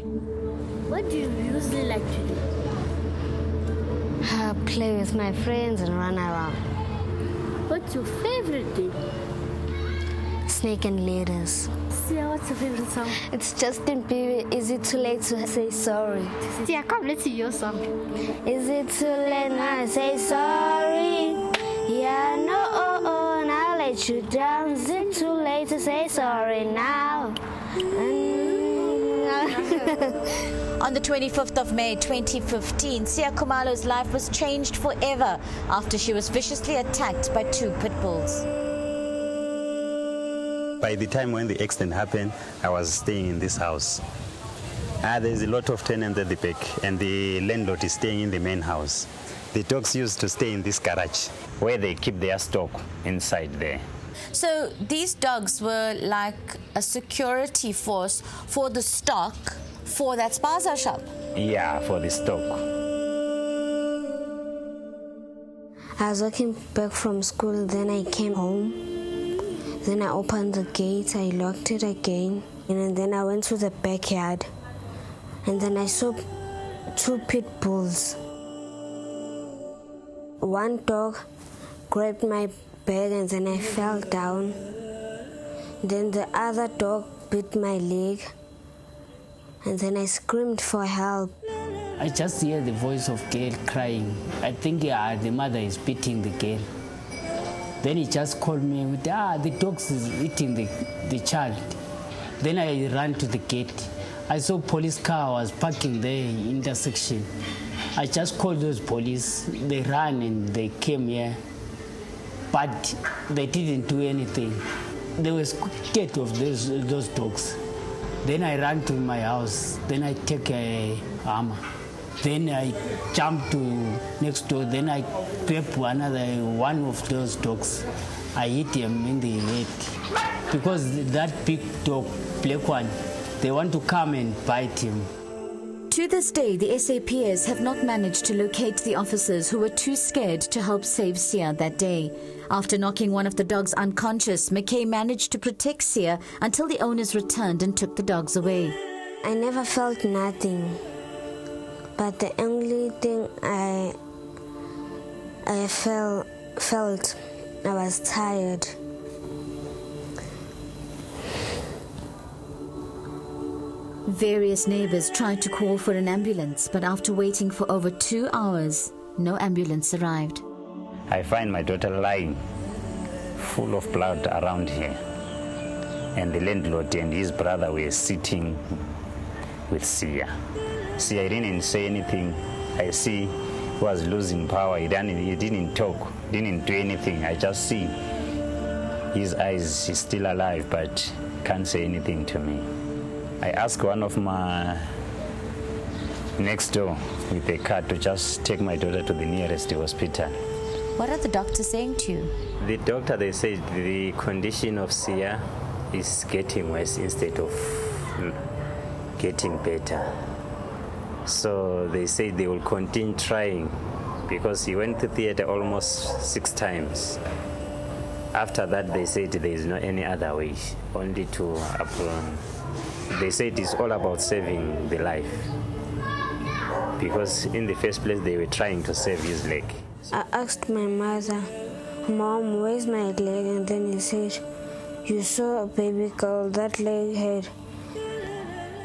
What do you usually like to do? Play with my friends and run around. What's your favorite game? Snake and ladders. Sia, what's your favorite song? It's Justin Bieber. Is it too late to say sorry? Sia, come, let's hear your song. Is it too late now to say sorry? Yeah, no, now let you down. Is it too late to say sorry now? On the 25th of May 2015, Sia Khumalo's life was changed forever after she was viciously attacked by 2 pit bulls. By the time when the accident happened, I was staying in this house. There's a lot of tenants at the back, and the landlord is staying in the main house. The dogs used to stay in this garage, where they keep their stock inside there. So these dogs were like a security force for the stock for that spaza shop? Yeah, for the stock. I was walking back from school, then I came home. Then I opened the gate, I locked it again, and then I went to the backyard. And then I saw 2 pit bulls. One dog grabbed my bag and then I fell down. Then the other dog bit my leg. And then I screamed for help. I just hear the voice of girl crying. I think the mother is beating the girl. Then he just called me with, the dog is eating the child. Then I ran to the gate. I saw police car was parking there in the intersection. I just called those police. They ran and they came here. But they didn't do anything. They were scared of those dogs. Then I ran to my house. Then I take a hammer. Then I jumped to next door. Then I grabbed one of those dogs. I hit him in the head. Because that big dog, black one, they want to come and bite him. To this day, the SAPS have not managed to locate the officers who were too scared to help save Sia that day. After knocking one of the dogs unconscious, McKay managed to protect Sia until the owners returned and took the dogs away. I never felt nothing, but the only thing I felt, I was tired. Various neighbors tried to call for an ambulance, but after waiting for over 2 hours, no ambulance arrived. I find my daughter lying, full of blood around here. And the landlord and his brother were sitting with Sia. Sia didn't say anything. I see he was losing power. He didn't talk, didn't do anything. I just see his eyes, he's still alive, but can't say anything to me. I asked one of my next door with a car to just take my daughter to the nearest hospital. What are the doctors saying to you? The doctor, they said the condition of Sia is getting worse instead of getting better. So they said they will continue trying because he went to theater almost 6 times. After that, they said there is no any other way, only to they said it's all about saving the life. Because in the first place, they were trying to save his leg. I asked my mother, Mom, where's my leg? And then he said, you saw a baby girl, that leg had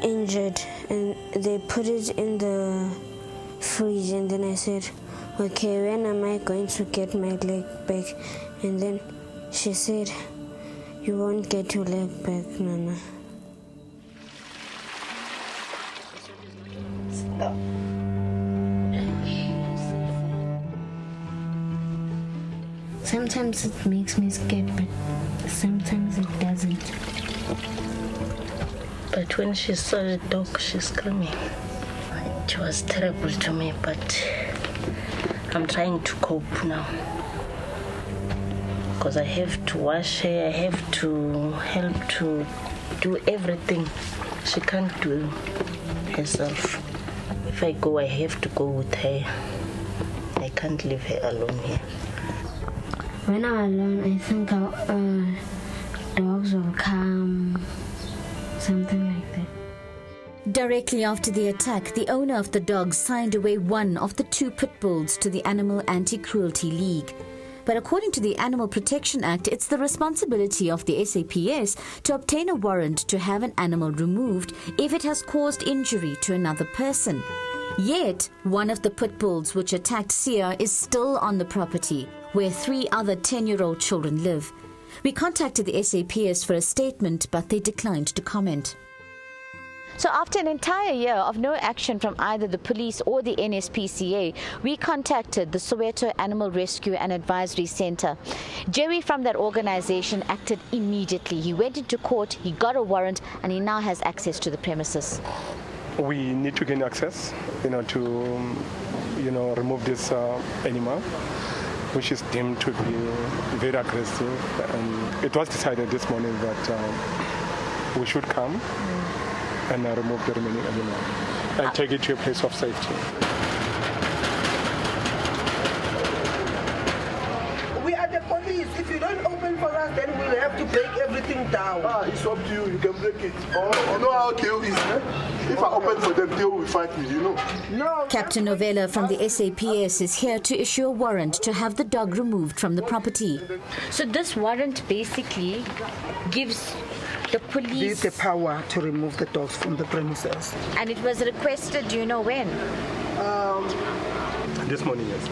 injured, and they put it in the fridge. And then I said, okay, when am I going to get my leg back? And then she said, you won't get your leg back, Nana. Stop. Sometimes it makes me scared, but sometimes it doesn't. But when she saw the dog, she's screaming. It was terrible to me, but I'm trying to cope now. Because I have to wash her, I have to help to do everything. She can't do herself. If I go, I have to go with her. I can't leave her alone here. When I'm alone, I think dogs will come, something like that. Directly after the attack, the owner of the dogs signed away one of the 2 pit bulls to the Animal Anti-Cruelty League. But according to the Animal Protection Act, it's the responsibility of the SAPS to obtain a warrant to have an animal removed if it has caused injury to another person. Yet, one of the pit bulls which attacked Sia is still on the property, where 3 other 10-year-old children live. We contacted the SAPS for a statement, but they declined to comment. So after an entire year of no action from either the police or the NSPCA, we contacted the Soweto Animal Rescue and Advisory Centre. Jerry from that organization acted immediately. He went into court, he got a warrant, and he now has access to the premises. We need to gain access, to, remove this animal, which is deemed to be very aggressive. And it was decided this morning that we should come and remove the remaining animal and take it to a place of safety. We are the police. If you don't open for us, then we'll have to break everything down. It's up to you. You can break it. You know how Theo is, eh? If I open for them, Theo will fight me, No. Captain Novella from the SAPS is here to issue a warrant to have the dog removed from the property. So this warrant basically gives the police the power to remove the dogs from the premises. And it was requested, do you know when? This morning, yes.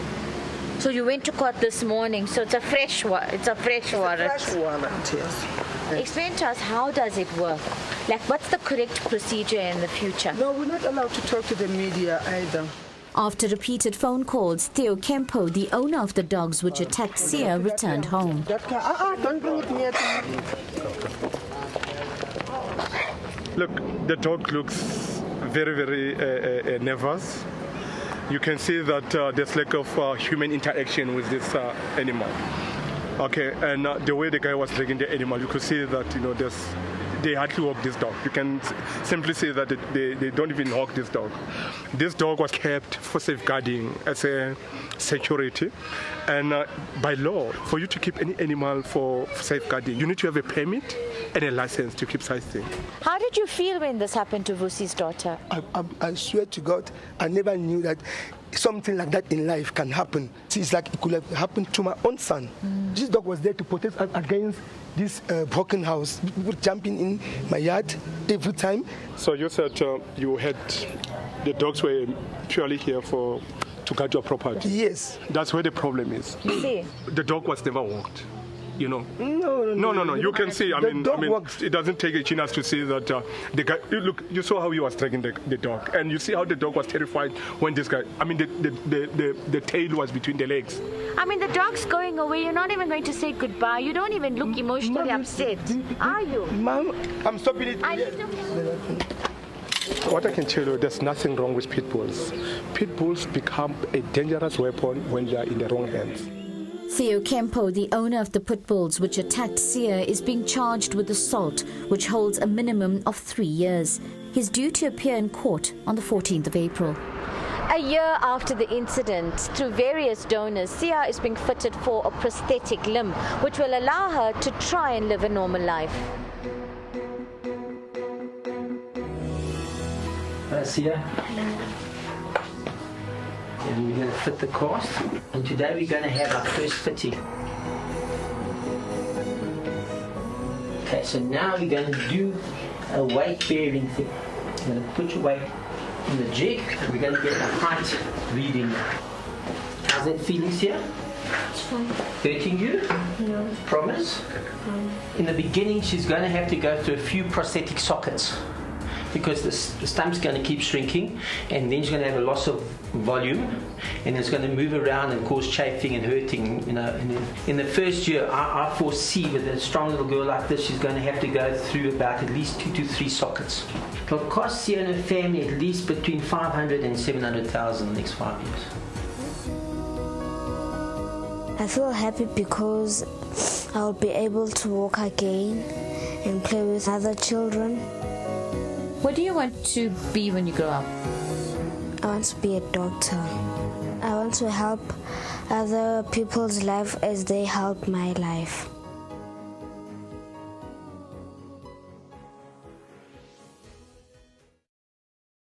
So you went to court this morning, so it's a fresh warrant. Fresh warrant, yes. Explain to us, how does it work? Like, what's the correct procedure in the future? No, we're not allowed to talk to the media either. After repeated phone calls, Theo Kempo, the owner of the dogs which attacked Sia, returned home. Don't bring it near to me. Look, the dog looks very, very nervous. You can see that there's lack of human interaction with this animal. Okay, and the way the guy was dragging the animal, you could see that, they hardly walk this dog. You can simply see that they don't even walk this dog. This dog was kept for safeguarding as a security. And by law, for you to keep any animal for safeguarding, you need to have a permit and a license to keep such things. How did you feel when this happened to Vusi's daughter? I swear to God, I never knew that something like that in life can happen. See, it's like it could have happened to my own son. This dog was there to protect us against this broken house. People jumping in my yard every time. So you said you had the dogs were purely here to guard your property. Yes. That's where the problem is. You see? The dog was never walked. No. You can see. I mean, it doesn't take a genius to see that the guy. Look, you saw how he was dragging the dog, and you see how the dog was terrified when this guy. I mean, the tail was between the legs. I mean, the dog's going away. You're not even going to say goodbye. You don't even look emotionally upset, are you? Mom, I'm stopping it. What I can tell you, there's nothing wrong with pit bulls. Pit bulls become a dangerous weapon when they are in the wrong hands. Theo Kempo, the owner of the pit bulls which attacked Sia, is being charged with assault, which holds a minimum of 3 years. He's due to appear in court on the 14th of April. A year after the incident, through various donors, Sia is being fitted for a prosthetic limb, which will allow her to try and live a normal life. Sia. And we're going to fit the cast, and today we're going to have our first fitting. Okay, so now we're going to do a weight bearing thing. You're going to put your weight in the jig, and we're going to get a height reading. How's that feeling, Sia? It's fine. Hurting you? No. Promise? In the beginning, she's going to have to go through a few prosthetic sockets, because the stump's going to keep shrinking, and then she's going to have a loss of volume, and it's going to move around and cause chafing and hurting. In the first year, I foresee with a strong little girl like this, she's going to have to go through about at least 2 to 3 sockets. It'll cost Sia and her family at least between 500 and 700,000 in the next 5 years. I feel happy because I'll be able to walk again and play with other children. What do you want to be when you grow up? I want to be a doctor. I want to help other people's life as they help my life.